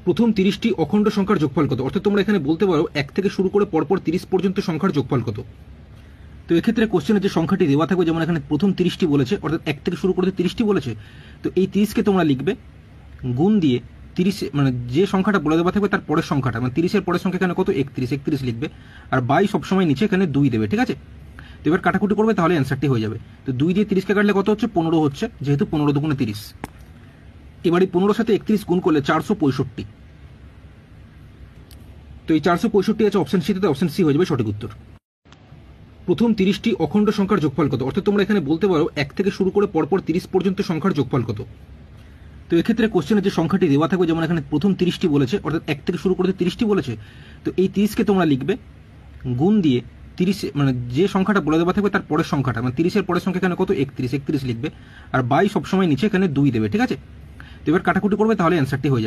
প্রথম 30টি অখণ্ড সংখ্যার যোগফল কত? অর্থাৎ তোমরা এখানে বলতে পারো 1 থেকে শুরু করে পরপর 30 পর্যন্ত সংখ্যার যোগফল কত। তো এক্ষেত্রে কোশ্চেনে যে সংখ্যাটি দেওয়া থাকবে, যেমন এখানে প্রথম 30টি বলেছে, অর্থাৎ 1 থেকে শুরু করে 30টি বলেছে, তো এই 30কে তোমরা লিখবে গুণ দিয়ে 30, মানে যে সংখ্যাটা বলে দেওয়া থাকবে তার পরের সংখ্যাটা, মানে 30-এর পরের সংখ্যা এখানে কত? 31 লিখবে, আর বাই সবসময় নিচে এখানে 2 দেবে, ঠিক আছে? তো এবার কাটাকুটি করবে, তাহলে অ্যান্সারটি হয়ে যাবে। তো 2 দিয়ে 30কে কাটলে কত হচ্ছে? 15 হচ্ছে, যেহেতু 15 দুগুণে 30। এবার এই 15 সাথে 31 গুণ করলে 465। তো এই 465 আছে অপশন সিতে, অপশন সি হয়ে যাবে সঠিক উত্তর। প্রথম 30টি অখণ্ড সংখ্যার যোগফল কত? অর্থাৎ তোমরা এখানে বলতে পারো 1 থেকে শুরু করে পরপর 30 পর্যন্ত সংখ্যার যোগফল কত। তো এক্ষেত্রে কোশ্চেনে যে সংখ্যাটি দেওয়া থাকবে, যেমন এখানে প্রথম 30টি বলেছে, অর্থাৎ 1 থেকে শুরু করে 30টি বলেছে, তো এই 30কে তোমরা লিখবে গুণ দিয়ে 30, মানে যে সংখ্যাটা বলে দেওয়া থাকবে তার পরের সংখ্যাটা, মানে 30-এর পরের সংখ্যা এখানে কত? 31 লিখবে, আর বাই সবসময় নিচে এখানে 2 দেবে, ঠিক আছে? তো এবার কাটাকুটি করবে, তাহলে অ্যান্সারটি হয়ে যাবে।